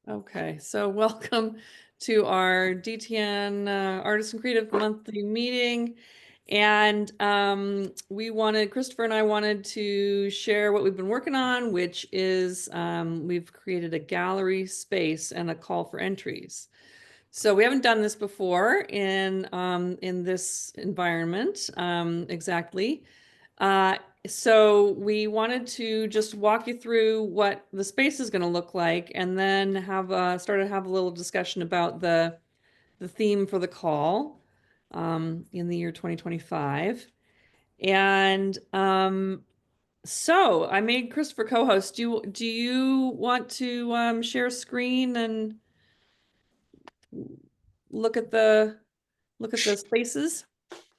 Okay, so welcome to our DTN Artists and Creative Monthly Meeting. And Christopher and I wanted to share what we've been working on, which is we've created a gallery space and a call for entries. So we haven't done this before in this environment exactly. So we wanted to just walk you through what the space is going to look like, and then start to have a little discussion about the theme for the call in the year 2025. And so I made Christopher co-host. Do you want to share screen and look at the spaces?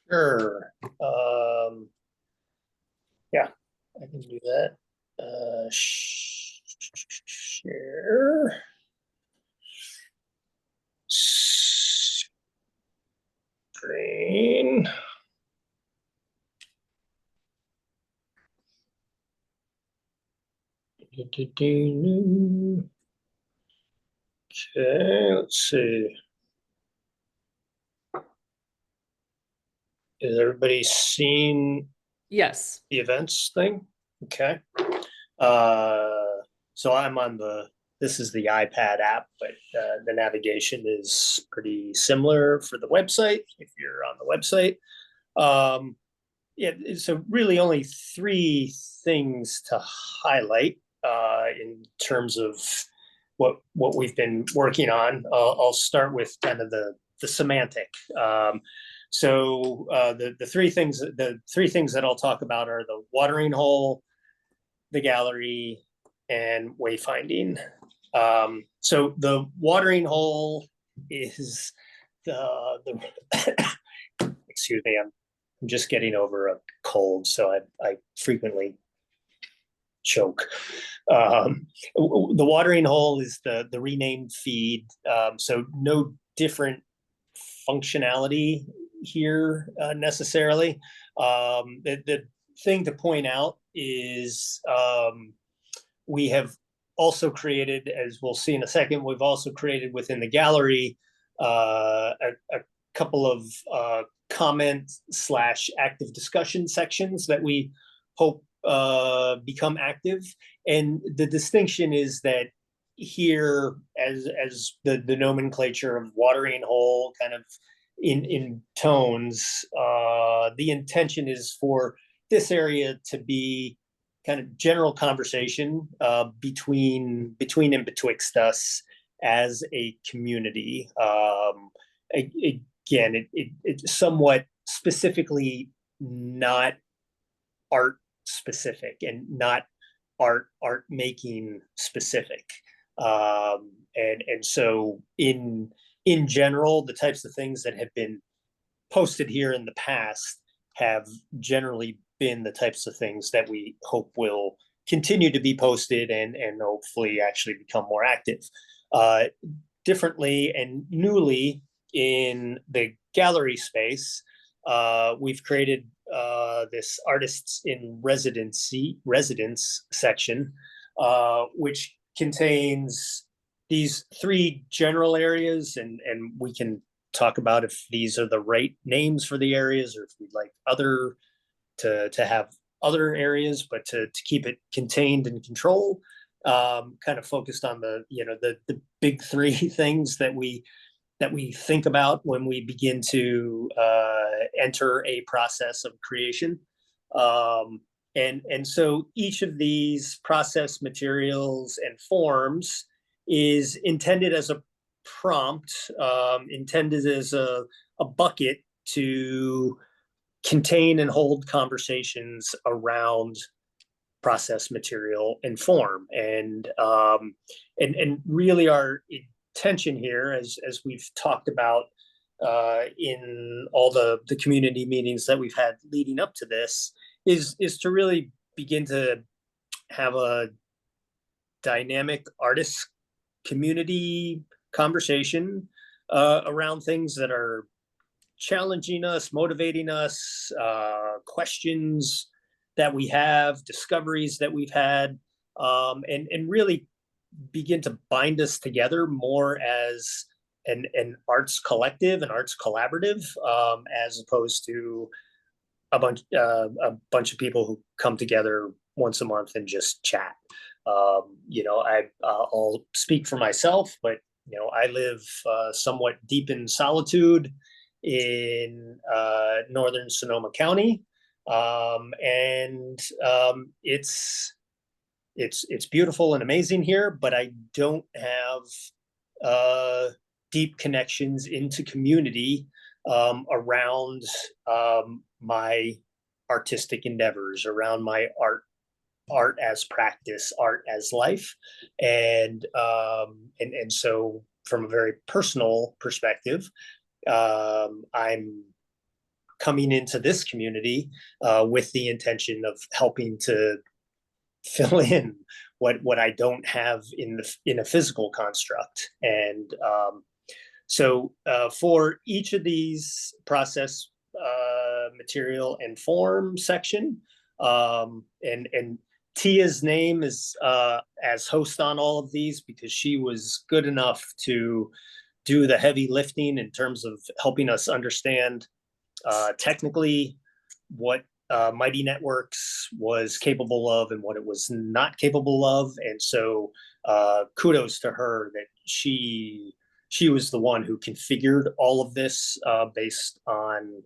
Sure. Yeah, I can do that. Share screen. Okay, let's see. Is everybody seen Yes. the events thing? Okay. So I'm on this is the iPad app, but the navigation is pretty similar for the website if you're on the website. Yeah, so really only three things to highlight in terms of what we've been working on. I'll start with kind of the semantic. The three things that I'll talk about are the watering hole, the gallery, and wayfinding. So the watering hole is the excuse me, I'm just getting over a cold, so I frequently choke. The watering hole is the renamed feed, so no different functionality here necessarily. The thing to point out is we have also created, as we'll see in a second, we've also created within the gallery a couple of comment / active discussion sections that we hope become active. And the distinction is that here, as the nomenclature of watering hole kind of in tones, the intention is for this area to be kind of general conversation between and betwixt us as a community. Again, it's somewhat specifically not art specific and not art making specific. And so in general, the types of things that have been posted here in the past have generally been the types of things that we hope will continue to be posted and hopefully actually become more active. Differently and newly in the gallery space, we've created this artists in residence section, which contains these three general areas, and we can talk about if these are the right names for the areas or if we'd like to have other areas, but to keep it contained and controlled. Kind of focused on the big three things that we think about when we begin to enter a process of creation. And so each of these process materials and forms is intended as a prompt, intended as a bucket to contain and hold conversations around process material and form. And really our intention here, as we've talked about in all the community meetings that we've had leading up to this, is to really begin to have a dynamic artist community conversation around things that are challenging us, motivating us, questions that we have, discoveries that we've had, and really begin to bind us together more as an arts collective, an arts collaborative, as opposed to a bunch of people who come together once a month and just chat. I'll speak for myself, but I live somewhat deep in solitude in northern Sonoma County, and it's beautiful and amazing here, but I don't have deep connections into community around my artistic endeavors, around my art as practice, art as life, and so from a very personal perspective, I'm coming into this community with the intention of helping to fill in what I don't have in a physical construct. And so for each of these process, material, and form section, and Tia's name is as host on all of these because she was good enough to do the heavy lifting in terms of helping us understand technically what Mighty Networks was capable of and what it was not capable of. And so kudos to her that she was the one who configured all of this based on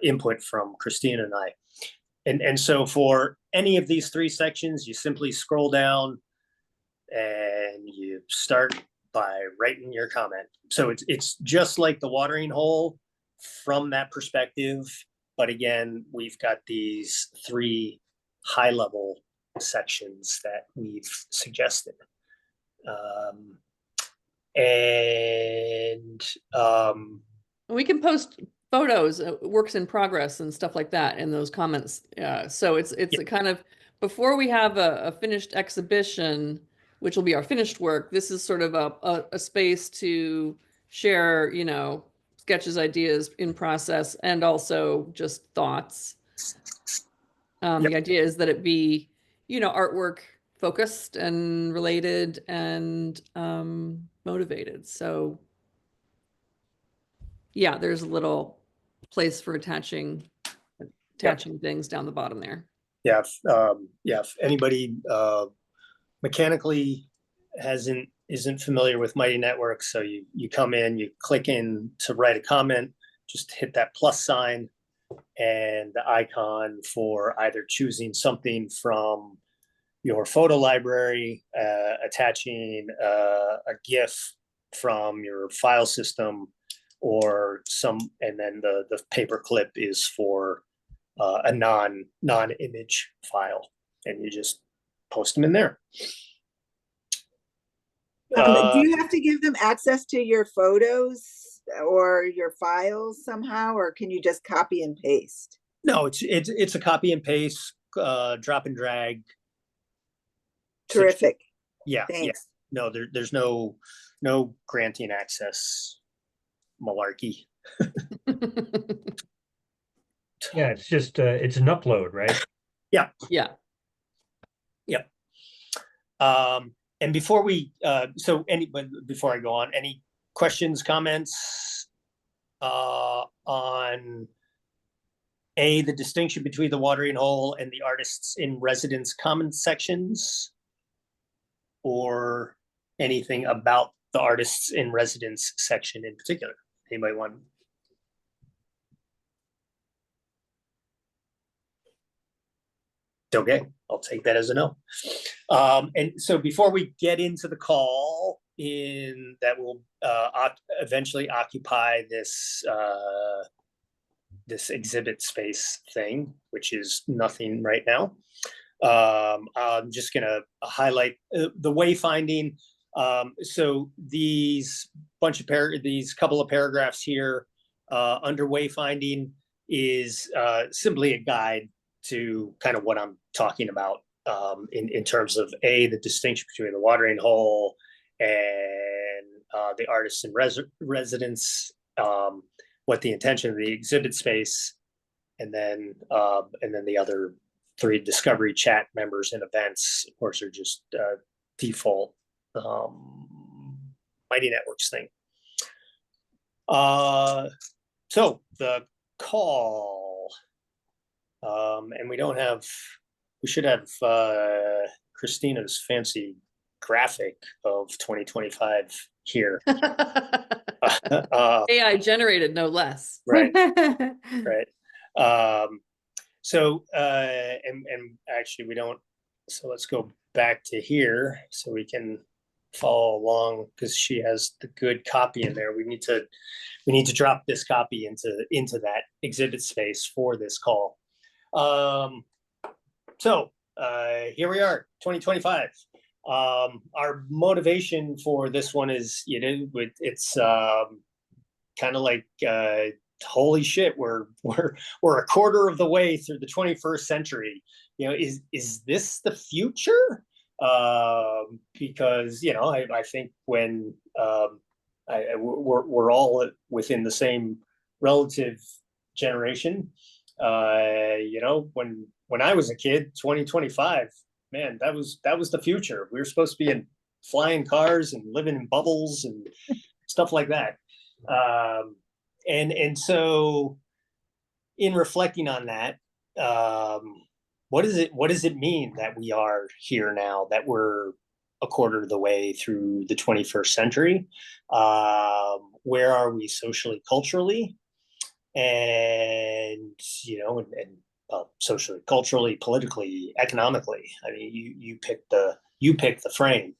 input from Christine and I. And so for any of these three sections, you simply scroll down and you start by writing your comment. So it's just like the watering hole from that perspective. But again, we've got these three high-level sections that we've suggested. We can post photos, works in progress and stuff like that in those comments. So it's a kind of, before we have a finished exhibition, which will be our finished work, this is sort of a space to share, sketches, ideas in process, and also just thoughts. The idea is that it be, artwork focused and related and motivated. So yeah, there's a little place for attaching things down the bottom there. Yeah, if anybody mechanically isn't familiar with Mighty Networks, so you come in, you click in to write a comment, just hit that plus sign and the icon for either choosing something from your photo library, attaching a GIF from your file system, or and then the paper clip is for a non-image file, and you just post them in there. Do you have to give them access to your photos or your files somehow, or can you just copy and paste? No, it's a copy and paste, drop and drag. Terrific. Yeah. Thanks. Yeah. No, there's no granting access malarkey. Yeah, it's just it's an upload, right? Yeah. And before before I go on, any questions, comments on the distinction between the watering hole and the artists in residence comment sections, or anything about the artists in residence section in particular? Anybody want? Okay, I'll take that as a no. And so before we get into the call that will eventually occupy this this exhibit space thing, which is nothing right now, I'm just going to highlight the wayfinding. So these couple of paragraphs here under wayfinding is simply a guide to kind of what I'm talking about in terms of the distinction between the watering hole and the artists in residence, what the intention of the exhibit space, and then the other three discovery chat members and events, of course, are just default Mighty Networks thing. So the call, and we should have Christina's fancy graphic of 2025 here. AI generated, no less. Right. So and actually we don't, so let's go back to here so we can follow along, because she has the good copy in there. We need to drop this copy into that exhibit space for this call. So here we are, 2025. Our motivation for this one is, it's kind of like holy shit, we're a quarter of the way through the 21st century. Is this the future? Because I think when we're all within the same relative generation. When I was a kid, 2025, man, that was the future. We were supposed to be in flying cars and living in bubbles and stuff like that. And so in reflecting on that, what does it mean that we are here now, that we're a quarter of the way through the 21st century? Where are we socially, culturally? And socially, culturally, politically, economically. I mean, you pick the frame.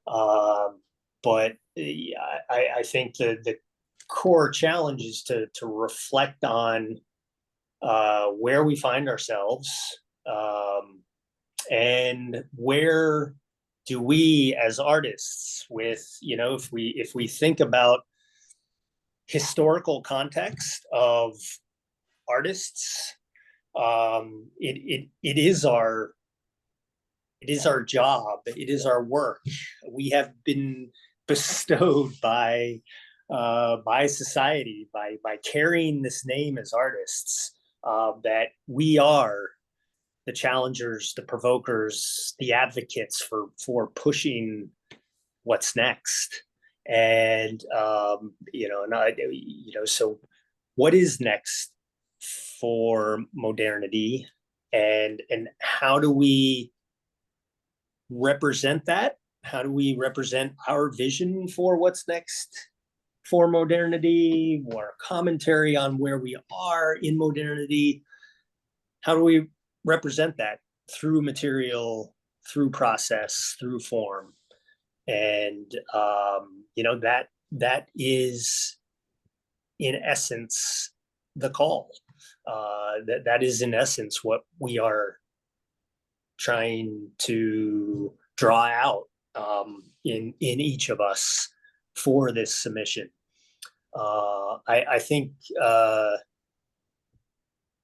But I think the core challenge is to reflect on where we find ourselves, and where do we as artists, with if we think about historical context of artists, it is our job, it is our work. We have been bestowed by society, by carrying this name as artists, that we are the challengers, the provokers, the advocates for pushing what's next. And so what is next for modernity, and how do we represent that? How do we represent our vision for what's next for modernity, or commentary on where we are in modernity? How do we represent that through material, through process, through form? And that is in essence the call. That is in essence what we are trying to draw out in each of us for this submission. I think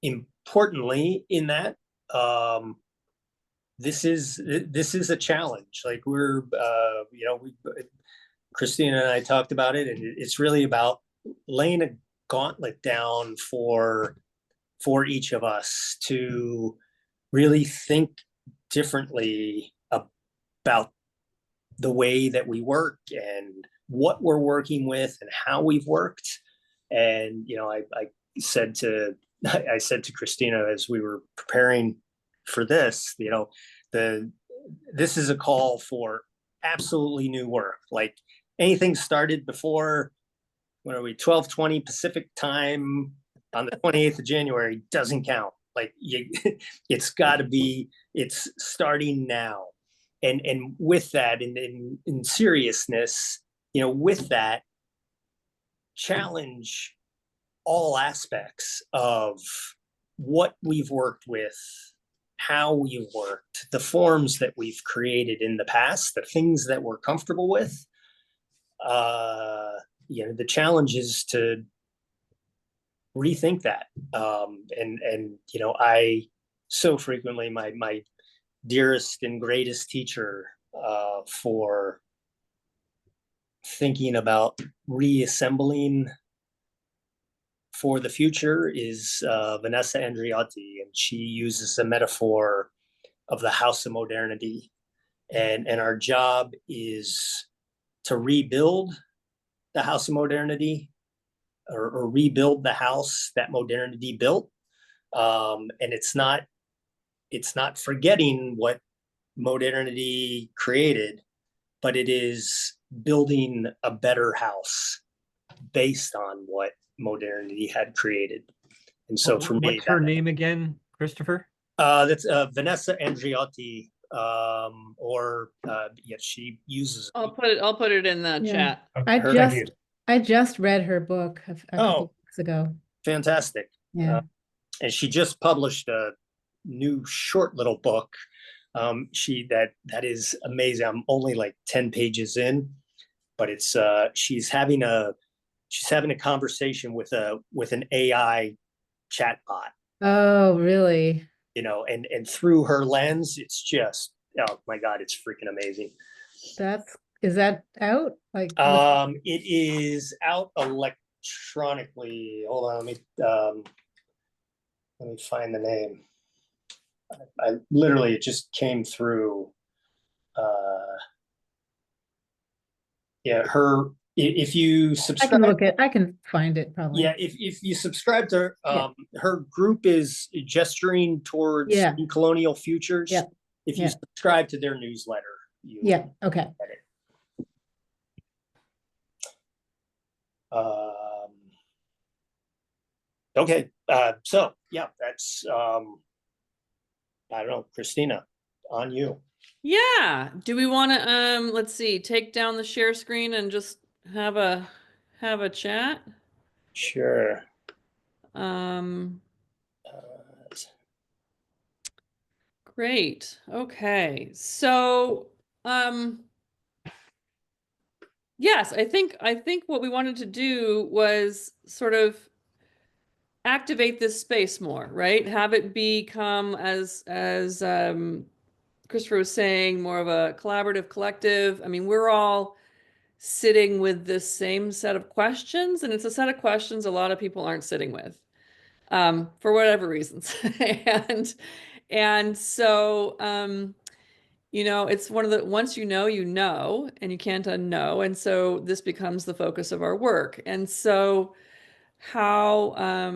importantly in that, this is a challenge. Like Christina and I talked about it, and it's really about laying a gauntlet down for each of us to really think differently about the way that we work and what we're working with and how we've worked. And I said to Christina as we were preparing for this, this is a call for absolutely new work. Like anything started before, when are we, 12:20 Pacific time on the 28th of January doesn't count. Like it's starting now. And with that, in seriousness, with that, challenge all aspects of what we've worked with, how we've worked, the forms that we've created in the past, the things that we're comfortable with. The challenge is to rethink that. I so frequently, my dearest and greatest teacher for thinking about reassembling for the future is Vanessa Andreotti, and she uses a metaphor of the house of modernity. and our job is to rebuild the house of modernity, or rebuild the house that modernity built. And it's not forgetting what modernity created, but it is building a better house based on what modernity had created. And so for me, what's her name again, Christopher? That's Vanessa Andriotti, yeah, she uses. I'll put it in the Yeah. chat. Thank you. I just read her book a couple weeks ago. Fantastic. Yeah. And she just published a new short little book. That is amazing. I'm only like 10 pages in, but it's she's having a conversation with an AI chatbot, Oh, really? you know, and through her lens, it's just, oh my God, it's freaking amazing. Is that out? Like, It is out electronically. Hold on, let me find the name. I literally, it just came through. Yeah, if you I subscribe, can find it probably. yeah, if you subscribe to her group is gesturing towards Yeah. colonial futures. Yeah. If you Yeah. subscribe to their newsletter, you Yeah. Okay. get it. Okay, so yeah, that's I don't know, Christina, on you. Yeah. Do we want to let's see, take down the share screen and just have a chat? Sure. Um Uh, Great. Okay. So, yes, I think what we wanted to do was sort of activate this space more, right? Have it become, as Christopher was saying, more of a collaborative collective. I mean, we're all sitting with this same set of questions, and it's a set of questions a lot of people aren't sitting with, for whatever reasons. And so, you know, it's one of the, once you know, and you can't unknow. And so this becomes the focus of our work. And so how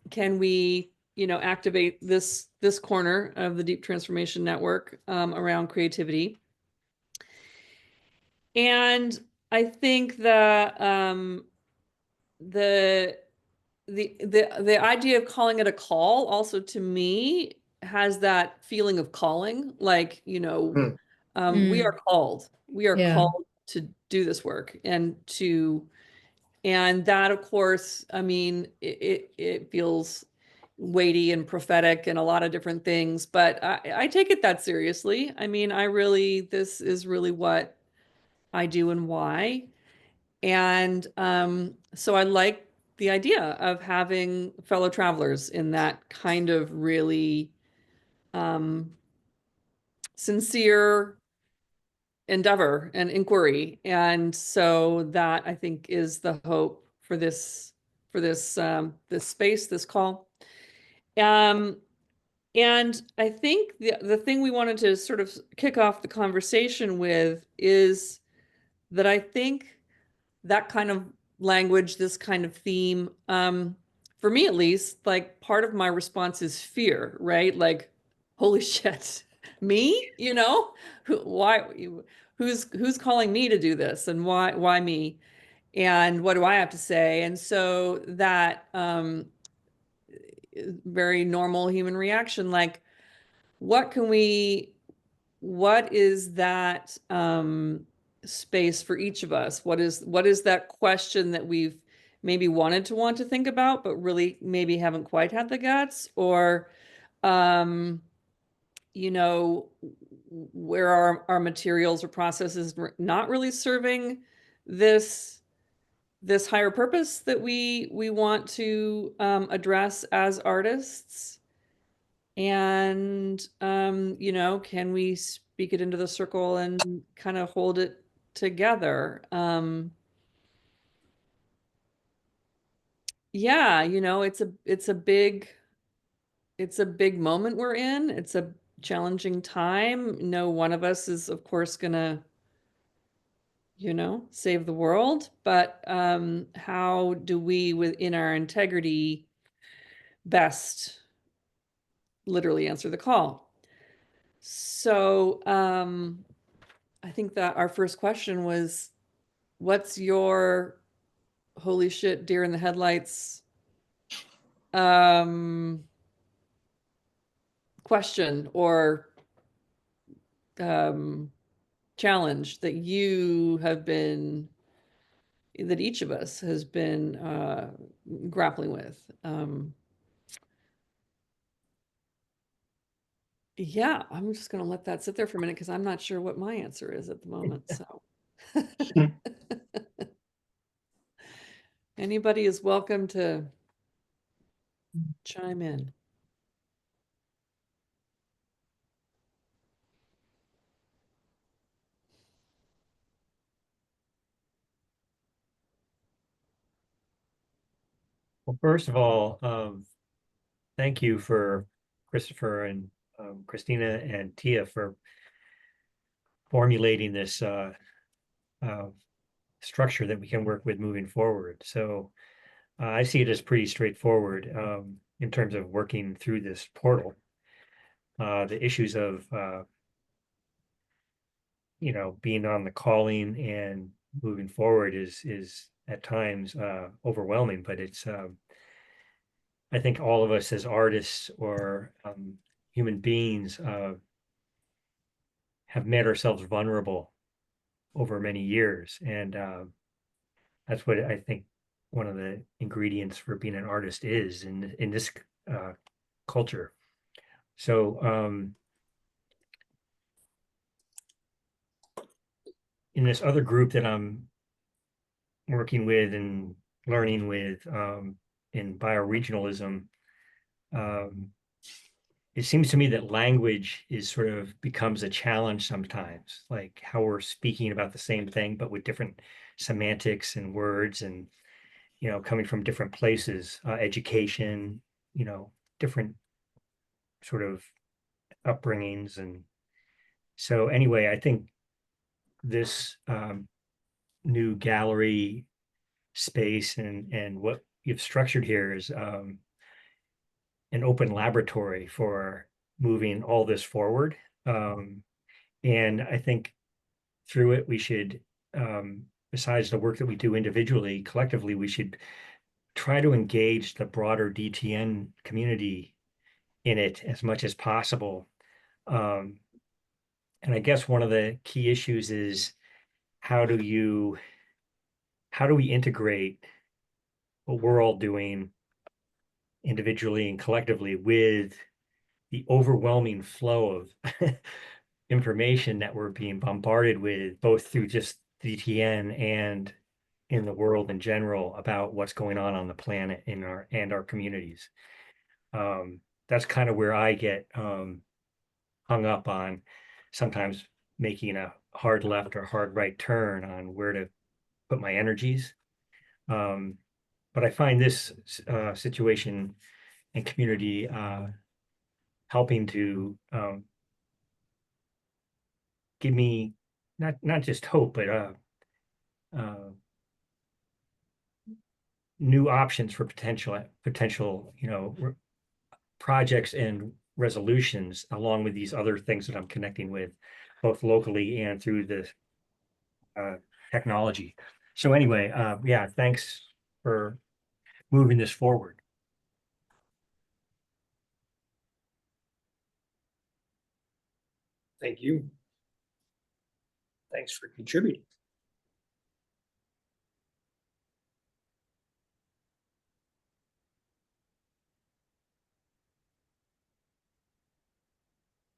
can we, you know, activate this corner of the Deep Transformation Network around creativity? And I think the the idea of calling it a call also, to me, has that feeling of calling, like, you know, we are called. We are Yeah. called to do this work, and that, of course, I mean, it feels weighty and prophetic and a lot of different things, but I take it that seriously. I mean, this is really what I do and why. And so I like the idea of having fellow travelers in that kind of really sincere endeavor and inquiry. And so that, I think, is the hope for this this space, this call. And I think the thing we wanted to sort of kick off the conversation with is that I think that kind of language, this kind of theme, for me at least, like, part of my response is fear, right? Like, holy shit, me? You know, who's calling me to do this, and why me? And what do I have to say? And so that very normal human reaction, like, what can we what is that space for each of us? What is that question that we've maybe want to think about, but really maybe haven't quite had the guts? Or, you know, where are our materials or processes not really serving this higher purpose that we want to address as artists? And, you know, can we speak it into the circle and kind of hold it together? Yeah, you know, it's a big moment we're in. It's a challenging time. No one of us is, of course, gonna, save the world, but how do we, within our integrity, best literally answer the call? So I think that our first question was, what's your holy shit, deer in the headlights question or challenge that that each of us has been grappling with? Yeah, I'm just going to let that sit there for a minute because I'm not sure what my answer is at the moment. So anybody is welcome to chime in. Well, first of all, thank you for Christopher and Christina and Tia for formulating this structure that we can work with moving forward. So I see it as pretty straightforward in terms of working through this portal. The issues of being on the calling and moving forward is at times overwhelming, but it's I think all of us as artists or human beings have made ourselves vulnerable over many years, and that's what I think one of the ingredients for being an artist is in this culture. So in this other group that I'm working with and learning with in bioregionalism, it seems to me that language is sort of becomes a challenge sometimes, like how we're speaking about the same thing, but with different semantics and words and, coming from different places, education, different sort of upbringings. And so anyway, I think this new gallery space and what you've structured here is an open laboratory for moving all this forward. And I think through it, we should, besides the work that we do individually, collectively, we should try to engage the broader DTN community in it as much as possible. And I guess one of the key issues is how do we integrate what we're all doing individually and collectively with the overwhelming flow of information that we're being bombarded with, both through just DTN and in the world in general about what's going on the planet in our communities. That's kind of where I get hung up on sometimes making a hard left or hard right turn on where to put my energies. But I find this situation and community helping to give me not just hope, but new options for potential, projects and resolutions, along with these other things that I'm connecting with, both locally and through the technology. So anyway, yeah, thanks for moving this forward. Thank you. Thanks for contributing.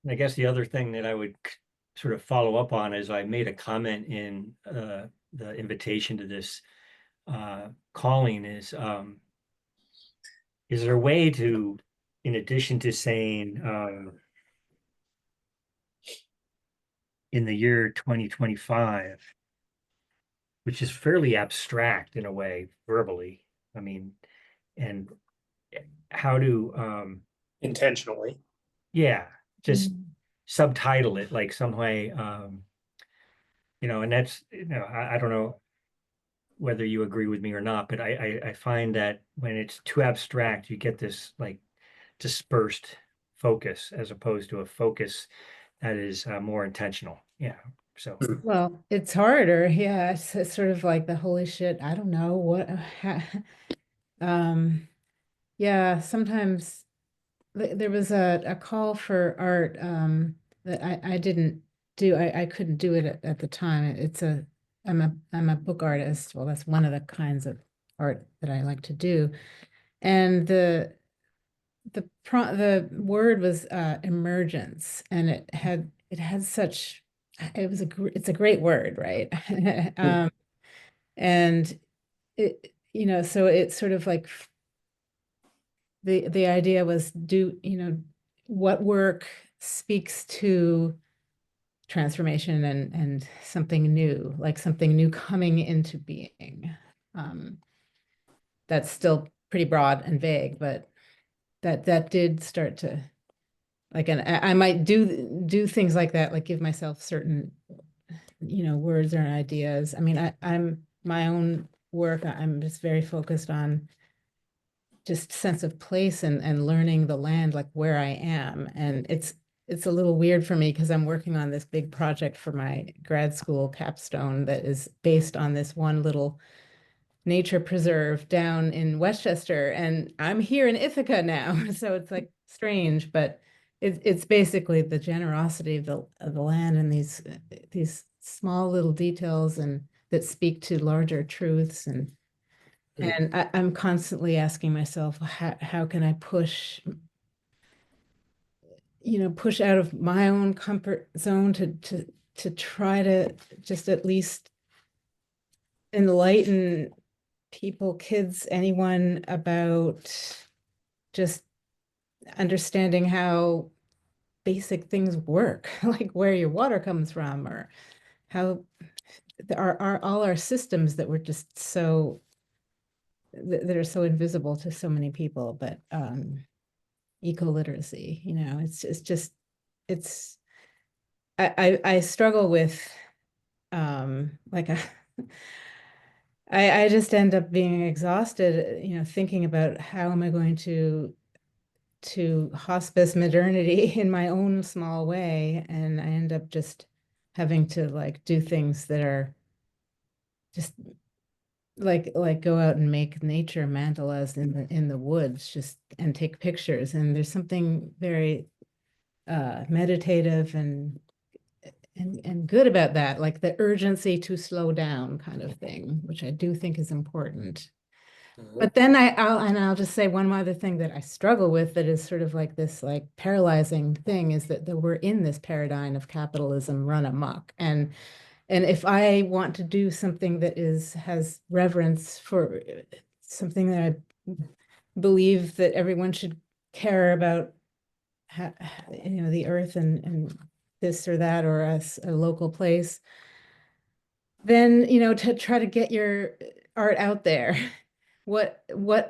I guess the other thing that I would sort of follow up on is I made a comment in the invitation to this calling is there a way to, in addition to saying in the year 2025, which is fairly abstract in a way, verbally, I mean, and how to Intentionally. yeah, just subtitle it like some way, and that's, I don't know whether you agree with me or not, but I find that when it's too abstract, you get this like dispersed focus as opposed to a focus that is more intentional. Yeah. So, Well, it's harder. Yeah, it's sort of like the holy shit, I don't know what yeah, sometimes there was a call for art that I didn't do. I couldn't do it at the time. I'm a book artist. Well, that's one of the kinds of art that I like to do. And the word was emergence, and it had such, it's a great word, right? And so it's sort of like the idea was, what work speaks to transformation and something new, like something new coming into being. That's still pretty broad and vague, but that did start to, like, and I might do things like that, like give myself certain, words or ideas. I mean, I'm my own work, I'm just very focused on just sense of place and learning the land, like where I am. And it's a little weird for me because I'm working on this big project for my grad school capstone that is based on this one little nature preserve down in Westchester, and I'm here in Ithaca now. So it's like strange, but it's basically the generosity of the land and these small little details and that speak to larger truths. And I'm constantly asking myself, how can I push out of my own comfort zone to try to just at least enlighten people, kids, anyone, about just understanding how basic things work, like where your water comes from, or how all our systems that we're just so that are so invisible to so many people. But eco-literacy, it's just it's I struggle with like I just end up being exhausted, thinking about how am I going to hospice modernity in my own small way, and I end up just having to like do things that are just like go out and make nature mandalas in the woods, just and take pictures. And there's something very meditative and good about that, like the urgency to slow down kind of thing, which I do think is important. But then I'll just say one other thing that I struggle with that is sort of like this like paralyzing thing is that we're in this paradigm of capitalism run amok. And if I want to do something that has reverence for something that I believe that everyone should care about, the earth and this or that, or a local place, then, to try to get your art out there, what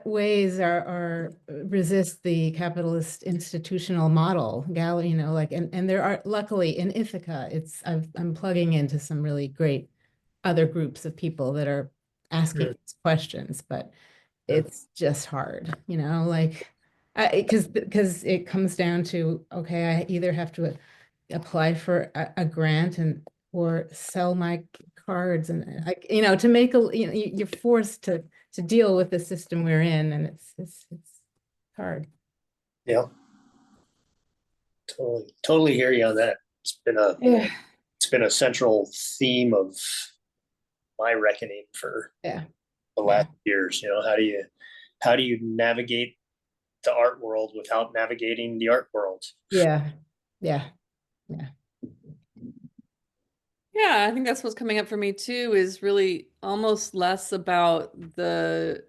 ways are resist the capitalist institutional model gallery, like, and there are, luckily in Ithaca, I'm plugging into some really great other groups of people that are asking these questions, but it's just hard, like, because it comes down to, okay, I either have to apply for a grant or sell my cards, and like, to make you're forced to deal with the system we're in, and it's hard. Yeah. Totally hear you on that. Yeah. It's been a central theme of my reckoning for Yeah. the last years. How do you navigate the art world without navigating the art world? Yeah. Yeah, I think that's what's coming up for me too, is really almost less about the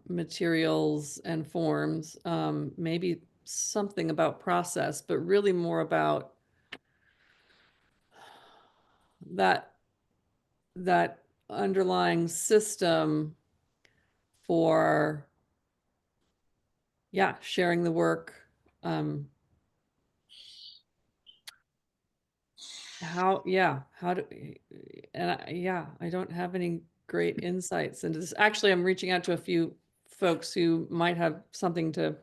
materials and forms, maybe something about process, but really more about that underlying system for, yeah, sharing the work, how do, and I don't have any great insights into this. Actually, I'm reaching out to a few folks who might have something to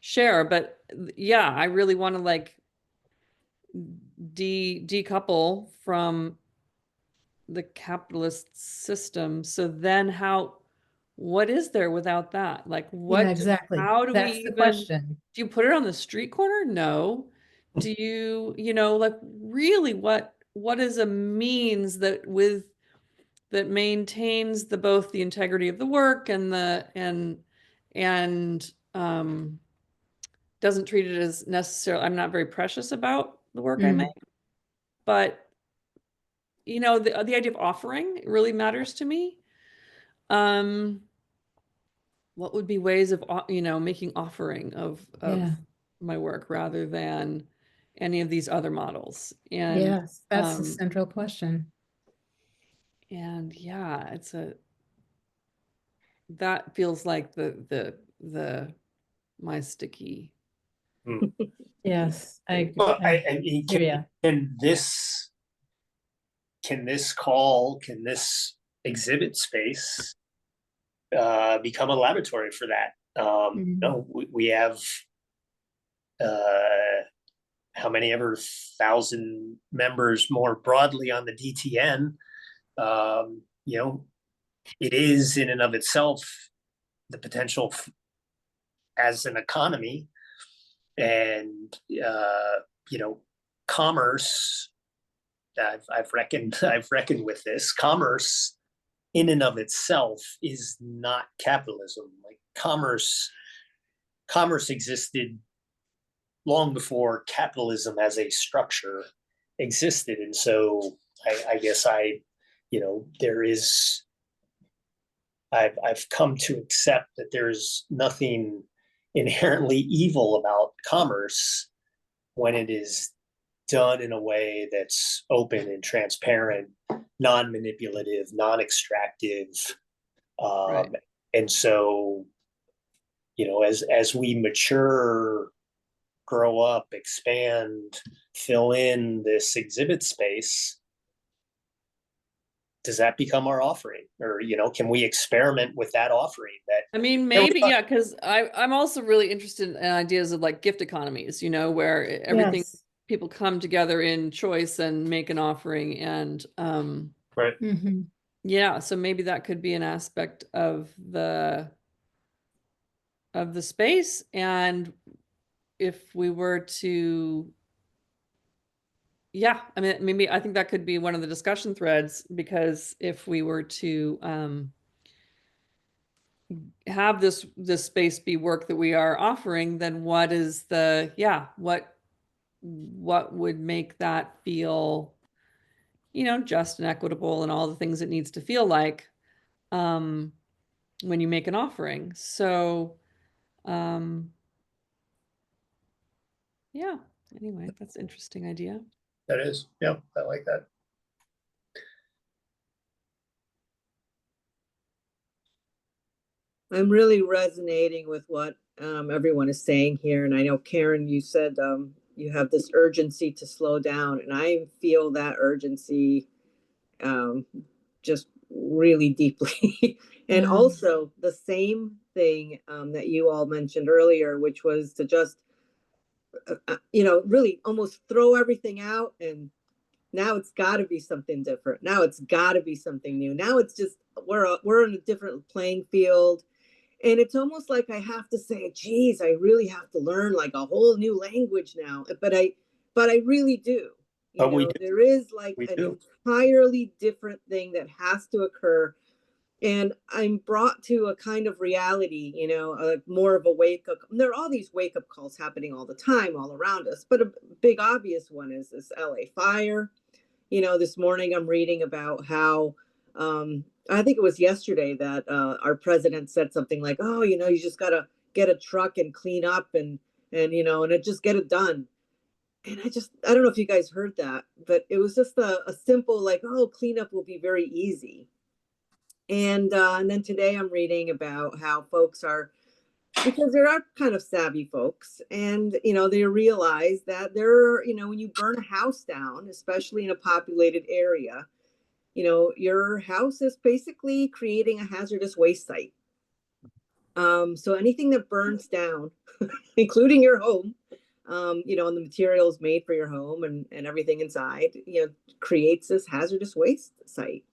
share, but yeah, I really want to like decouple from the capitalist system. So then what is there without that? Like Yeah, exactly. how do we That's the even, question. do you put it on the street corner? No. Do you, like really what is a means that maintains both the integrity of the work and doesn't treat it as necessarily, I'm not very precious about the work I Mm. make, but the idea of offering really matters to me. What would be ways of making offering of Yeah. my work rather than any of these other models? And Yes, that's the central question. and yeah, that feels like my sticky. Yes, Well, I mean, hear ya. can this exhibit space become a laboratory for that? No, we have how many ever 1,000 members more broadly on the DTN. It is in and of itself the potential as an economy, and commerce. I've reckoned with this. Commerce in and of itself is not capitalism. Like commerce existed long before capitalism as a structure existed. And so I guess there is, I've come to accept that there's nothing inherently evil about commerce when it is done in a way that's open and transparent, non-manipulative, non-extractive. Right. And so, as we mature, grow up, expand, fill in this exhibit space, does that become our offering? Or, can we experiment with that offering? I mean, maybe, yeah, because I'm also really interested in ideas of like gift economies, where everything, Yes. people come together in choice and make an offering. And Right. yeah, so maybe that could be an aspect of the space. And if we were to, yeah, I mean, maybe I think that could be one of the discussion threads, because if we were to have this space be work that we are offering, then what is what would make that feel, just and equitable and all the things it needs to feel like when you make an offering. So yeah, anyway, that's an interesting idea. That is, yeah, I like that. I'm really resonating with what everyone is saying here. And I know, Karen, you said you have this urgency to slow down, and I feel that urgency just really deeply. And also the same thing that you all mentioned earlier, which was to just, really almost throw everything out, and now it's got to be something different. Now it's got to be something new. Now it's just, we're in a different playing field. And it's almost like I have to say, geez, I really have to learn like a whole new language now. But I really do. There is like an entirely different thing that has to occur. And I'm brought to a kind of reality, more of a wake up. There are all these wake up calls happening all the time, all around us. But a big obvious one is this LA fire. This morning I'm reading about how, I think it was yesterday that our president said something like, oh, you just got to get a truck and clean up and it just get it done. And I don't know if you guys heard that, but it was just a simple like, oh, cleanup will be very easy. And then today I'm reading about how folks are because there are kind of savvy folks, and they realize that when you burn a house down, especially in a populated area, your house is basically creating a hazardous waste site. So anything that burns down, including your home, and the materials made for your home and everything inside, creates this hazardous waste site.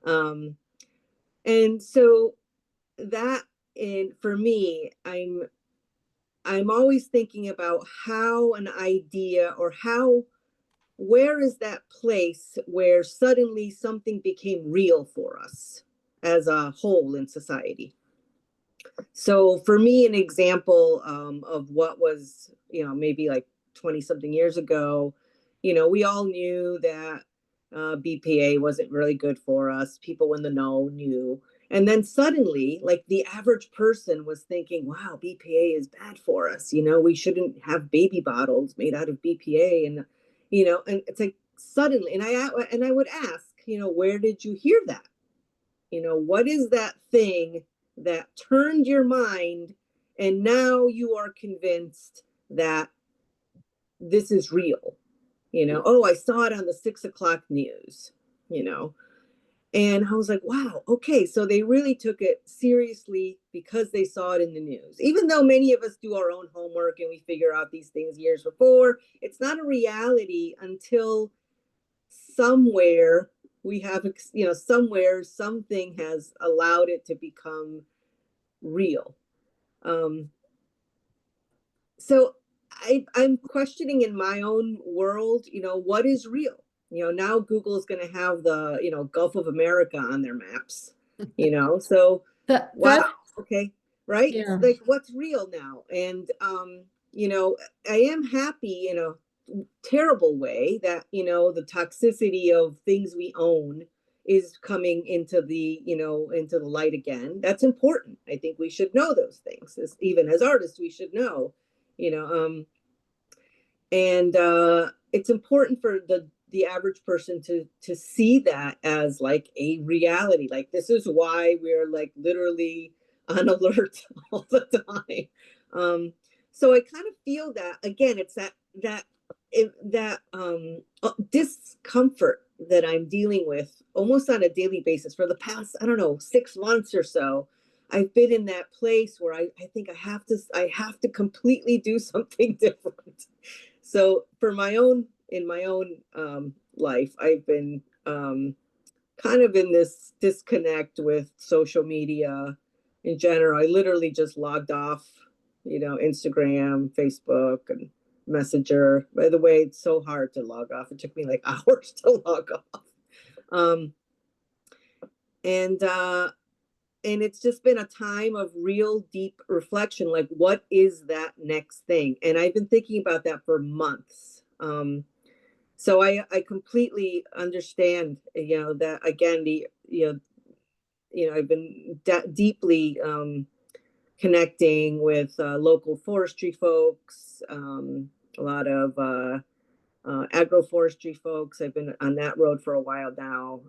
And so that, and for me, I'm always thinking about how an idea, or where is that place where suddenly something became real for us as a whole in society. So for me, an example of what was, maybe like 20 something years ago, we all knew that BPA wasn't really good for us. People in the know knew. And then suddenly, like, the average person was thinking, wow, BPA is bad for us. We shouldn't have baby bottles made out of BPA. And, and it's like suddenly, and I would ask, where did you hear that? What is that thing that turned your mind and now you are convinced that this is real? Oh, I saw it on the 6 o'clock news, and I was like, wow, okay. So they really took it seriously because they saw it in the news. Even though many of us do our own homework and we figure out these things years before, it's not a reality until somewhere we have, somewhere something has allowed it to become real. So I'm questioning in my own world, what is real? Now Google's going to have the, Gulf of America on their maps, so wow, okay, right? Yeah. Like, what's real now? And, I am happy in a terrible way that, the toxicity of things we own is coming into the, into the light again. That's important. I think we should know those things. Even as artists, we should know, and it's important for the average person to see that as like a reality. Like, this is why we're like literally on alert all the time. So I kind of feel that, again, it's that discomfort that I'm dealing with almost on a daily basis for the past, I don't know, 6 months or so. I've been in that place where I think I have to completely do something different. So in my own life, I've been kind of in this disconnect with social media in general. I literally just logged off, Instagram, Facebook, and Messenger. By the way, it's so hard to log off. It took me like hours to log off. And it's just been a time of real deep reflection. Like, what is that next thing? And I've been thinking about that for months. So I completely understand, that again, I've been deeply connecting with local forestry folks, a lot of agroforestry folks. I've been on that road for a while now.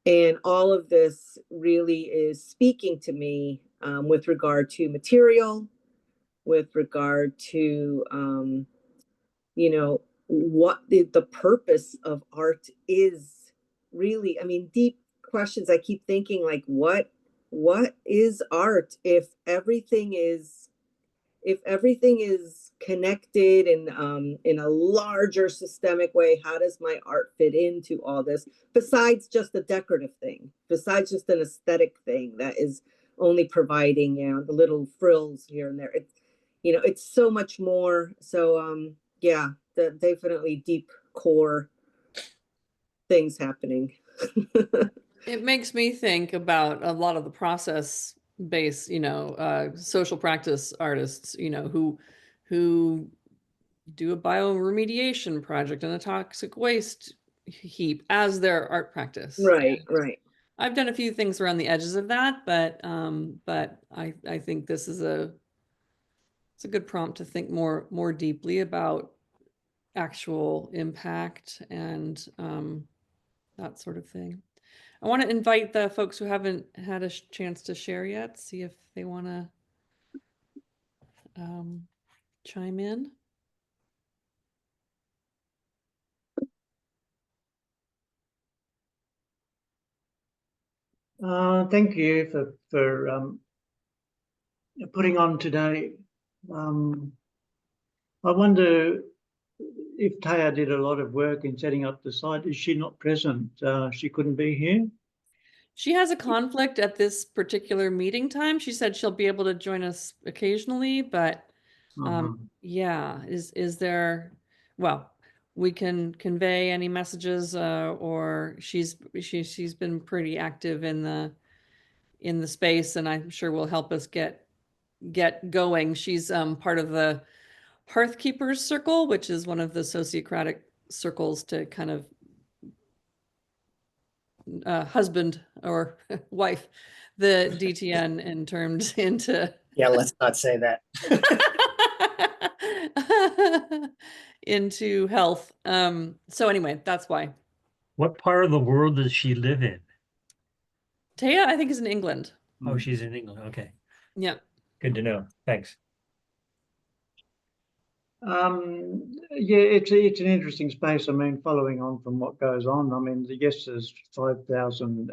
And all of this really is speaking to me with regard to material, with regard to, what the purpose of art is really. I mean, deep questions. I keep thinking, like, what is art if everything is connected in a larger systemic way? How does my art fit into all this, besides just a decorative thing, besides just an aesthetic thing that is only providing, the little frills here and there? It's so much more. So yeah, definitely deep core things happening. It makes me think about a lot of the process-based, social practice artists, who do a bioremediation project and a toxic waste heap as their art practice. Right, right. I've done a few things around the edges of that, but I think this is it's a good prompt to think more deeply about actual impact and that sort of thing. I want to invite the folks who haven't had a chance to share yet, see if they want to chime in? Thank you for putting on today. I wonder if Taya did a lot of work in setting up the site. Is she not present? She couldn't be here? She has a conflict at this particular meeting time. She said she'll be able to join us occasionally, but yeah, is there, well, we can convey any messages, or she's been pretty active in the space, and I'm sure will help us get going. She's part of the Hearth Keepers Circle, which is one of the sociocratic circles to kind of husband or wife the DTN and turned into Yeah, let's not say that. into health. So anyway, that's why. What part of the world does she live in? Taya, I think, is in England. Oh, she's in England. Okay. Yeah. Good to know. Thanks. Yeah, it's an interesting space. I mean, following on from what goes on, I mean, yes, there's 5,000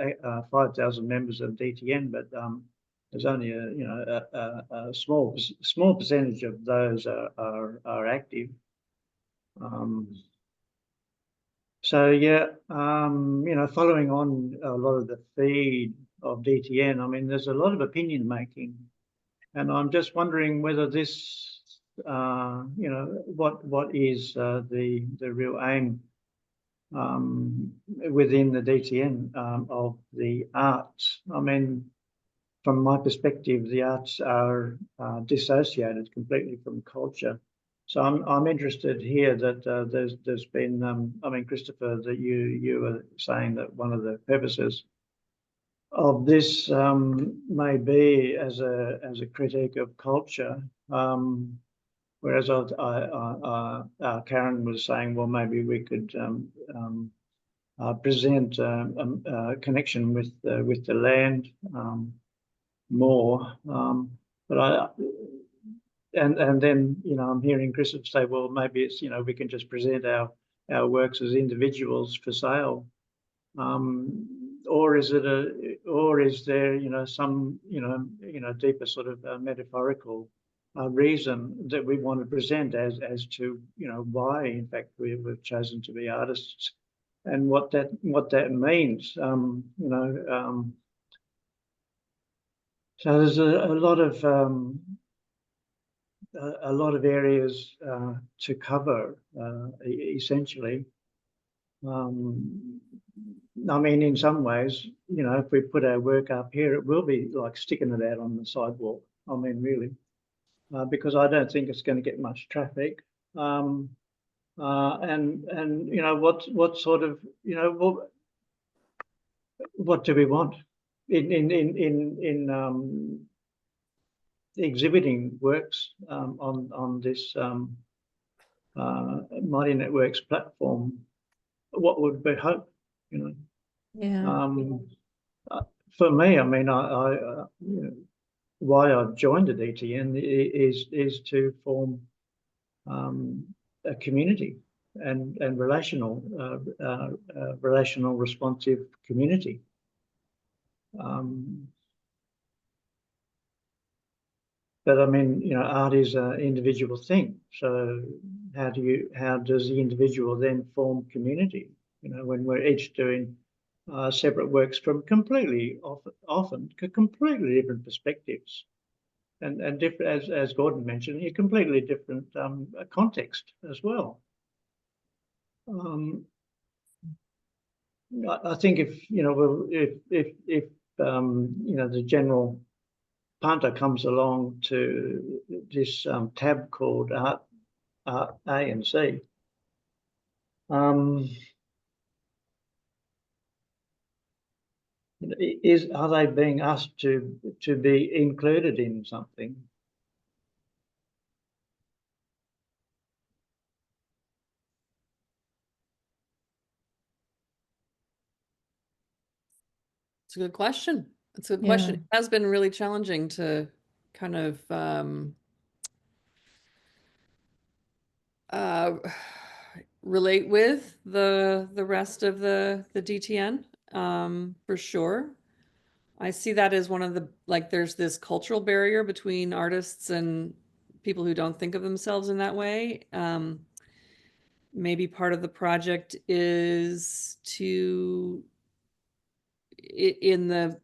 members of DTN, but there's only a small percentage of those are active. So yeah, following on a lot of the feed of DTN, I mean, there's a lot of opinion making, and I'm just wondering whether this, what is the real aim within the DTN of the arts? I mean, from my perspective, the arts are dissociated completely from culture. So I'm interested here that there's been I mean, Christopher, that you were saying that one of the purposes of this may be as a critique of culture, whereas Karen was saying, well, maybe we could present a connection with the land more, but and then I'm hearing Christopher say, well, maybe it's we can just present our works as individuals for sale, or is there some deeper sort of metaphorical reason that we want to present as to why in fact we've chosen to be artists and what that means. So there's a lot of areas to cover, essentially. I mean, in some ways, if we put our work up here, it will be like sticking it out on the sidewalk. I mean, really, because I don't think it's going to get much traffic. And what sort of what do we want in exhibiting works on this Mighty Networks platform? What would be hope? Yeah. For me, I mean, why I've joined the DTN is to form a community and relational responsive community. But I mean, art is an individual thing. So how does the individual then form community? When we're each doing separate works from often completely different perspectives, and different, as Gordon mentioned, a completely different context as well. I think if the general punter comes along to this tab called Art A and C, are they being asked to be included in something? It's a good question. It's a good question. It has been really challenging to kind of relate with the rest of the DTN, for sure. I see that as one of the, like, there's this cultural barrier between artists and people who don't think of themselves in that way. Maybe part of the project is to, in the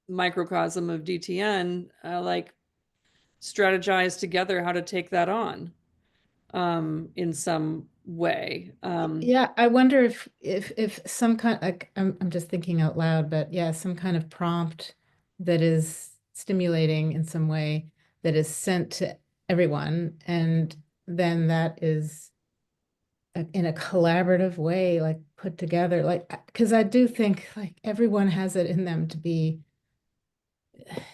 microcosm of DTN, like strategize together how to take that on, in some way. Yeah, I wonder if some kind, like, I'm just thinking out loud, but yeah, some kind of prompt that is stimulating in some way that is sent to everyone, and then that is in a collaborative way, like put together, like, because I do think like everyone has it in them to be,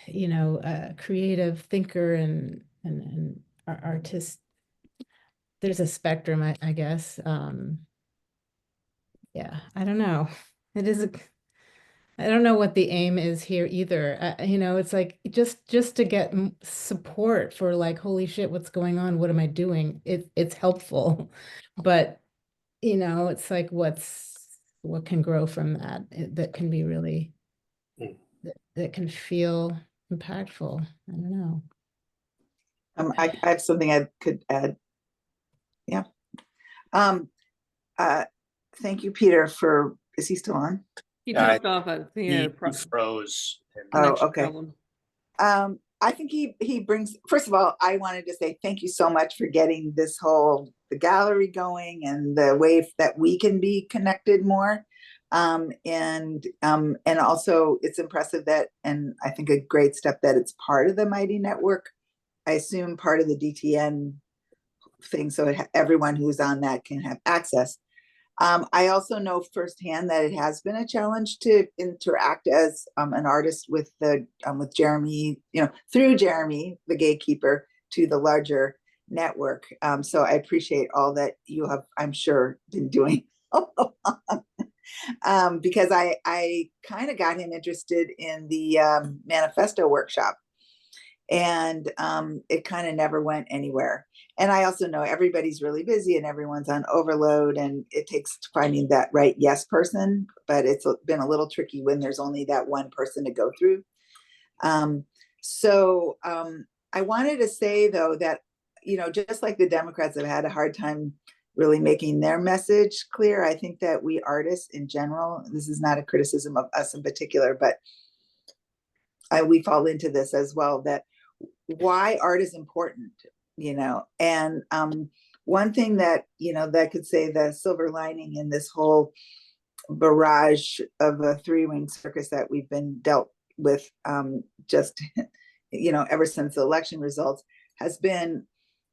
you know, a creative thinker and artist. There's a spectrum, I guess. Yeah, I don't know. It is I don't know what the aim is here either. You know, it's like just to get support for like, holy shit, what's going on? What am I doing? It's helpful, but you know, it's like what can grow from that that can be really that can feel impactful. I don't know. I have something I could add. Yeah. Thank you, Peter, for, is he still on? He dropped off. I think he had a He froze. connection okay. problem. I think he brings, first of all, I wanted to say thank you so much for getting this whole, the gallery going and the way that we can be connected more. And also it's impressive that, and I think a great step that it's part of the Mighty Network. I assume part of the DTN thing, so everyone who's on that can have access. I also know firsthand that it has been a challenge to interact as an artist with with Jeremy, you know, through Jeremy, the gatekeeper, to the larger network. So I appreciate all that you have, I'm sure, been doing all along. Because I kind of got him interested in the manifesto workshop, and it kind of never went anywhere. And I also know everybody's really busy and everyone's on overload, and it takes finding that right yes person, but it's been a little tricky when there's only that one person to go through. So I wanted to say though that, you know, just like the Democrats have had a hard time really making their message clear, I think that we artists in general, this is not a criticism of us in particular, but we fall into this as well, that why art is important, you know. And one thing that, you know, that could say the silver lining in this whole barrage of a three-winged circus that we've been dealt with just, you know, ever since the election results, has been,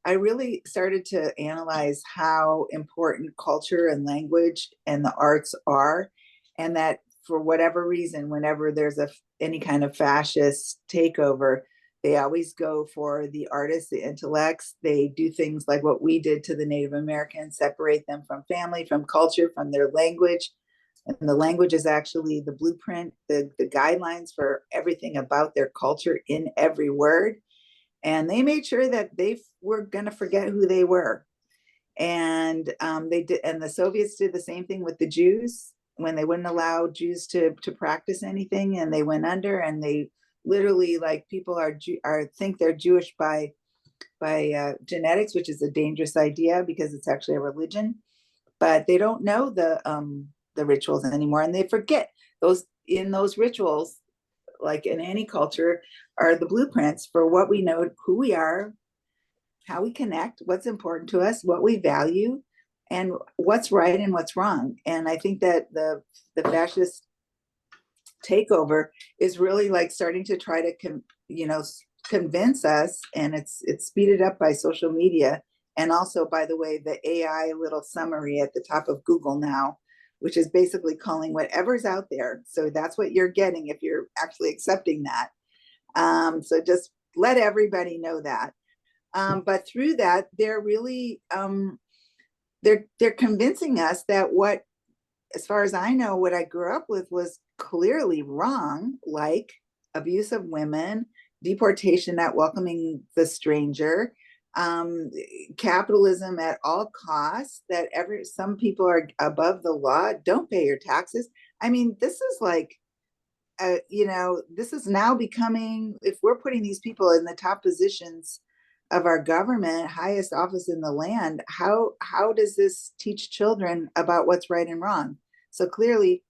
I really started to analyze how important culture and language and the arts are, and that for whatever reason, whenever there's any kind of fascist takeover, they always go for the artists, the intellects. They do things like what we did to the Native Americans, separate them from family, from culture, from their language. And the language is actually the blueprint, the guidelines for everything about their culture in every word. And they made sure that they were going to forget who they were. And they did, and the Soviets did the same thing with the Jews when they wouldn't allow Jews to practice anything, and they went under, and they literally, like, people think they're Jewish by genetics, which is a dangerous idea because it's actually a religion, but they don't know the rituals anymore, and they forget those. In those rituals, like in any culture, are the blueprints for what we know, who we are, how we connect, what's important to us, what we value, and what's right and what's wrong. And I think that the fascist takeover is really like starting to try to convince us, and it's speeded up by social media, and also, by the way, the AI little summary at the top of Google now, which is basically calling whatever's out there. So that's what you're getting if you're actually accepting that. So just let everybody know that. But through that, they're really they're convincing us that what, as far as I know, what I grew up with was clearly wrong, like abuse of women, deportation, not welcoming the stranger, capitalism at all costs, that some people are above the law, don't pay your taxes. I mean, this is like, this is now becoming, if we're putting these people in the top positions of our government, highest office in the land, how does this teach children about what's right and wrong? So clearly,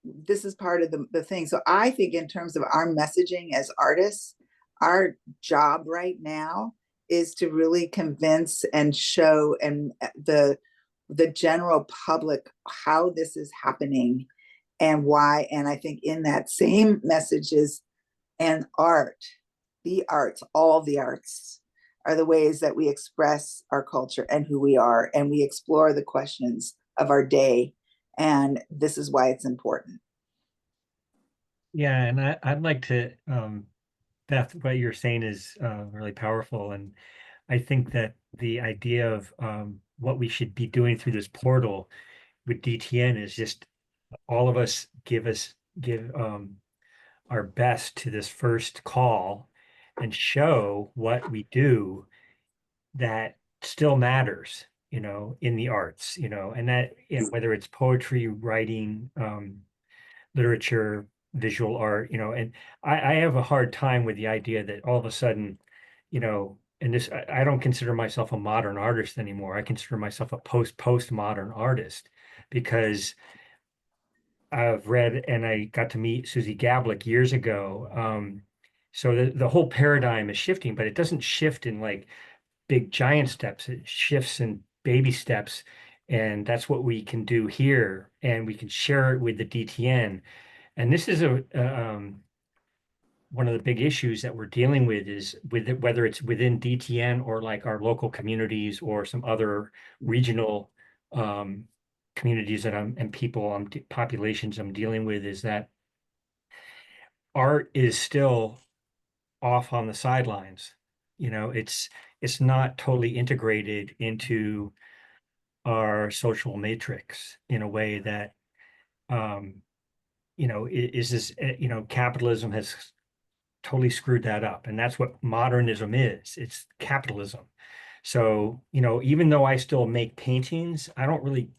this is part of the thing. So I think in terms of our messaging as artists, our job right now is to really convince and show and the general public how this is happening and why. And I think in that same messages and art, the arts, all the arts are the ways that we express our culture and who we are, and we explore the questions of our day. And this is why it's important. Yeah, and I'd like to, Beth, what you're saying is really powerful. And I think that the idea of what we should be doing through this portal with DTN is just all of us give our best to this first call and show what we do that still matters, in the arts, and that, whether it's poetry, writing, literature, visual art, and I have a hard time with the idea that all of a sudden, and this, I don't consider myself a modern artist anymore. I consider myself a postmodern artist, because I've read and I got to meet Susie Gablick years ago. So the whole paradigm is shifting, but it doesn't shift in like big giant steps. It shifts in baby steps. And that's what we can do here. And we can share it with the DTN. And this is one of the big issues that we're dealing with, is with it, whether it's within DTN or like our local communities or some other regional communities that and people, populations I'm dealing with, is that art is still off on the sidelines. It's not totally integrated into our social matrix in a way that is this, capitalism has totally screwed that up. And that's what modernism is. It's capitalism. So, even though I still make paintings,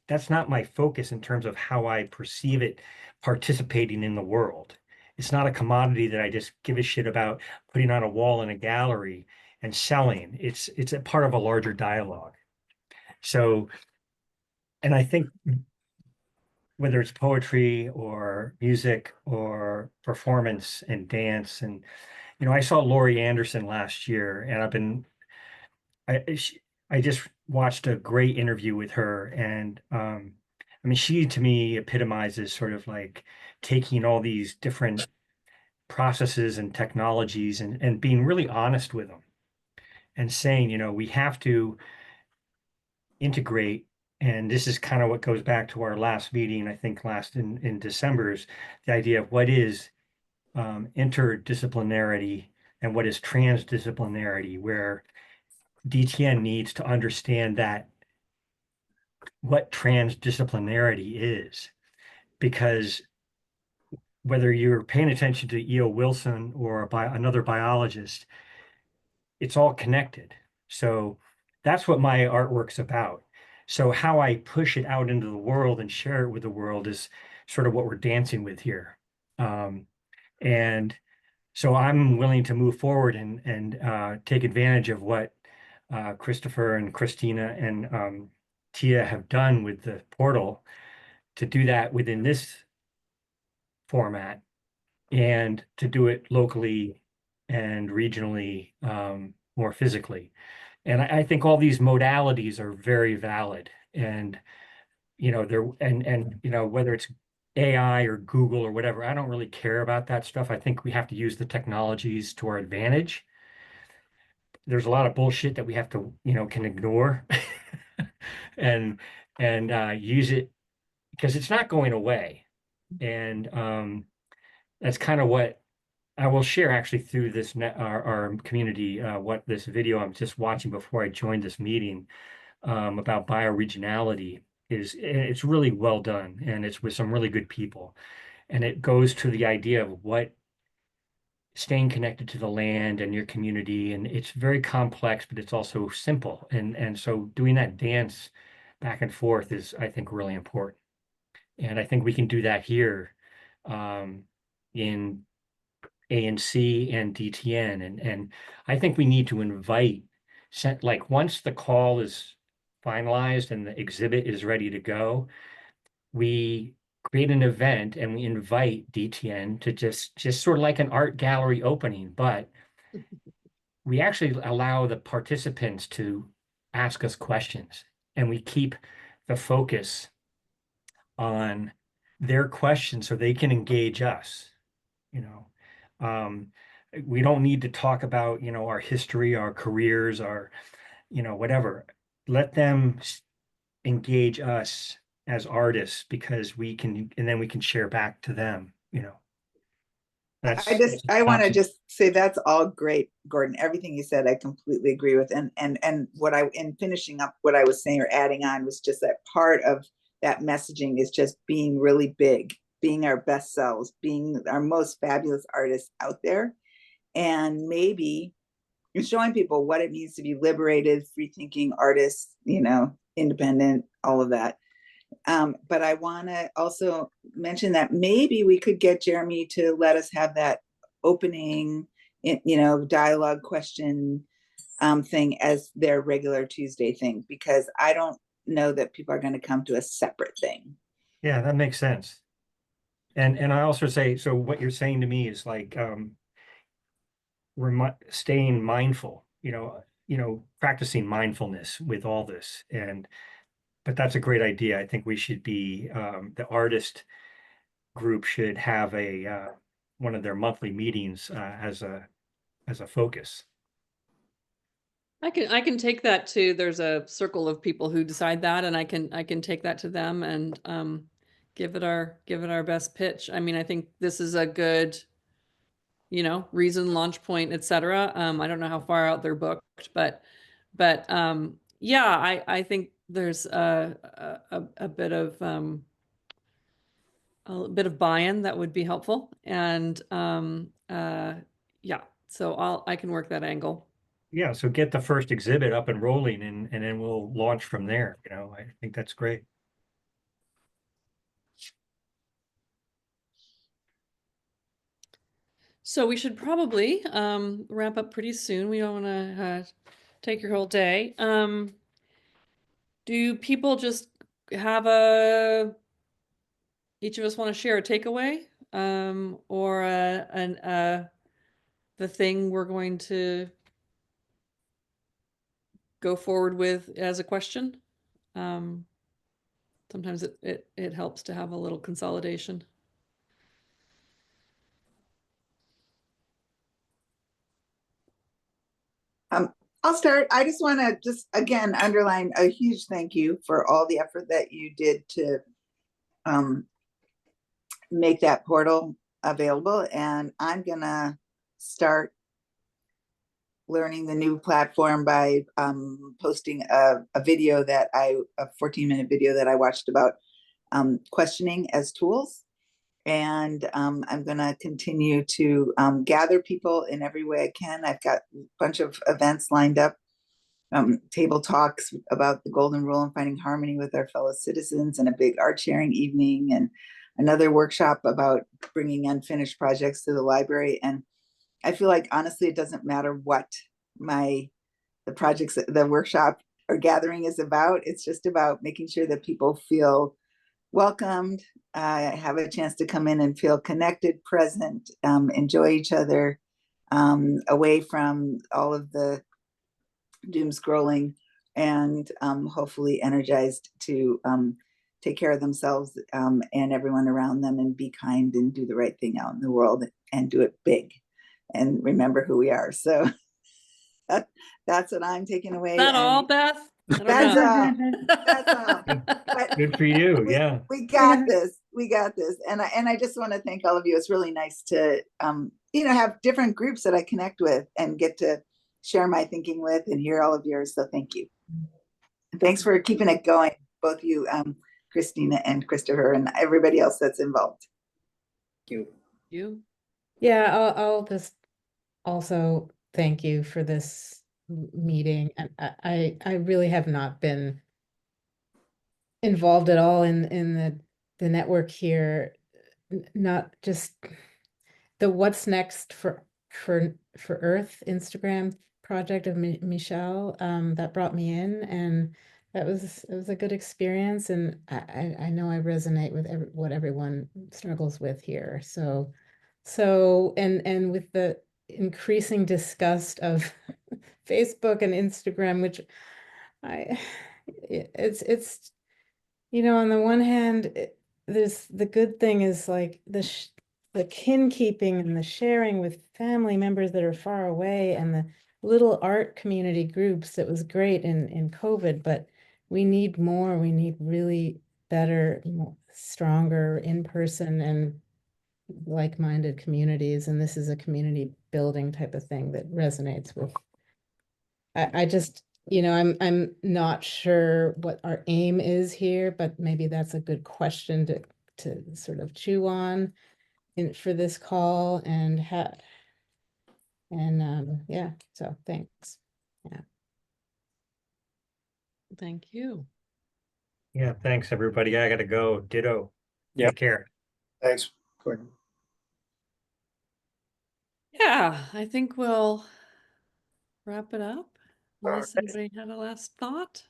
that's not my focus in terms of how I perceive it participating in the world. It's not a commodity that I just give a shit about putting on a wall in a gallery and selling. It's a part of a larger dialogue. So, and I think whether it's poetry or music or performance and dance, and I saw Laurie Anderson last year, and I just watched a great interview with her, and I mean, she to me epitomizes sort of like taking all these different processes and technologies and being really honest with them and saying, we have to integrate. And this is kind of what goes back to our last meeting, I think last in December's, the idea of what is interdisciplinarity and what is transdisciplinarity, where DTN needs to understand that what transdisciplinarity is, because whether you're paying attention to E.O. Wilson or another biologist, it's all connected. So that's what my artwork's about. So how I push it out into the world and share it with the world is sort of what we're dancing with here. And so I'm willing to move forward and take advantage of what Christopher and Christina and Tia have done with the portal, to do that within this format and to do it locally and regionally, more physically. And I think all these modalities are very valid. And whether it's AI or Google or whatever, I don't really care about that stuff. I think we have to use the technologies to our advantage. There's a lot of bullshit that we have to, can ignore and use it, because it's not going away. And that's kind of what I will share actually through this our community, what this video I'm just watching before I joined this meeting about bioregionality is. It's really well done, and it's with some really good people. And it goes to the idea of what staying connected to the land and your community. And it's very complex, but it's also simple. And so doing that dance back and forth is, I think, really important. And I think we can do that here in ANC and DTN. And I think we need to invite, like once the call is finalized and the exhibit is ready to go, we create an event and we invite DTN to just sort of like an art gallery opening, but we actually allow the participants to ask us questions, and we keep the focus on their questions so they can engage us. We don't need to talk about, our history, our careers, our, whatever. Let them engage us as artists, because we can, and then we can share back to them, I want to just say that's all great, Gordon. Everything you said, I completely agree with. And what in finishing up what I was saying or adding on was just that part of that messaging is just being really big, being our best selves, being our most fabulous artists out there, and maybe showing people what it means to be liberated, free thinking artists, independent, all of that. But I want to also mention that maybe we could get Jeremy to let us have that opening, dialogue question thing as their regular Tuesday thing, because I don't know that people are going to come to a separate thing. Yeah, that makes sense. And I also say, so what you're saying to me is like staying mindful, practicing mindfulness with all this. But that's a great idea. I think we should be, the artist group should have one of their monthly meetings as a focus. I can take that to, there's a circle of people who decide that, and I can take that to them and give it our best pitch. I mean, I think this is a good, reason, launch point, etc. I don't know how far out they're booked, but yeah, I think there's a bit of buy-in that would be helpful, and yeah, so I can work that angle. Yeah, so get the first exhibit up and rolling, and then we'll launch from there. I think that's great. So we should probably wrap up pretty soon. We don't want to take your whole day. Do people just have each of us want to share a takeaway, or the thing we're going to go forward with as a question? Sometimes it helps to have a little consolidation. I'll start. I just want to again underline a huge thank you for all the effort that you did to make that portal available. And I'm gonna start learning the new platform by posting a video that a 14-minute video that I watched about questioning as tools. And I'm going to continue to gather people in every way I can. I've got a bunch of events lined up, table talks about the golden rule and finding harmony with our fellow citizens, and a big art sharing evening, and another workshop about bringing unfinished projects to the library. And I feel like, honestly, it doesn't matter what the workshop or gathering is about. It's just about making sure that people feel welcomed, have a chance to come in and feel connected, present, enjoy each other, away from all of the doom scrolling, and hopefully energized to take care of themselves and everyone around them, and be kind and do the right thing out in the world, and do it big, and remember who we are. So that's what I'm taking away. Is that all, Beth? That's all. But good for you. Yeah, we got this. We got this. And I just want to thank all of you. It's really nice to have different groups that I connect with and get to share my thinking with and hear all of yours. So thank you. And thanks for keeping it going, both you, Christina and Christopher, and everybody else that's involved. Thank you. You. Yeah, I'll just also thank you for this meeting. And I really have not been involved at all in the network here, not just the what's next for Earth Instagram project of Michelle, that brought me in, and it was a good experience, and I know I resonate with what everyone struggles with here. So and with the increasing disgust of Facebook and Instagram, which it's on the one hand, there's the good thing is like the kin keeping and the sharing with family members that are far away, and the little art community groups that was great in COVID, but we need more. We need really better, stronger in-person and like-minded communities, and this is a community building type of thing that resonates with. I just, I'm not sure what our aim is here, but maybe that's a good question to sort of chew on for this call, and yeah, so thanks. Yeah. Thank you. Yeah, thanks, everybody. I gotta go. Ditto. Yep. Take care. Thanks, Gordon. Yeah, I think we'll wrap it up unless right. anybody had a last thought.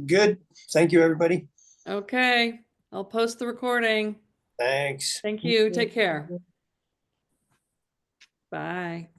Good. Thank you, everybody. Okay, I'll post the recording. Thanks. Thank you. Take care. Bye.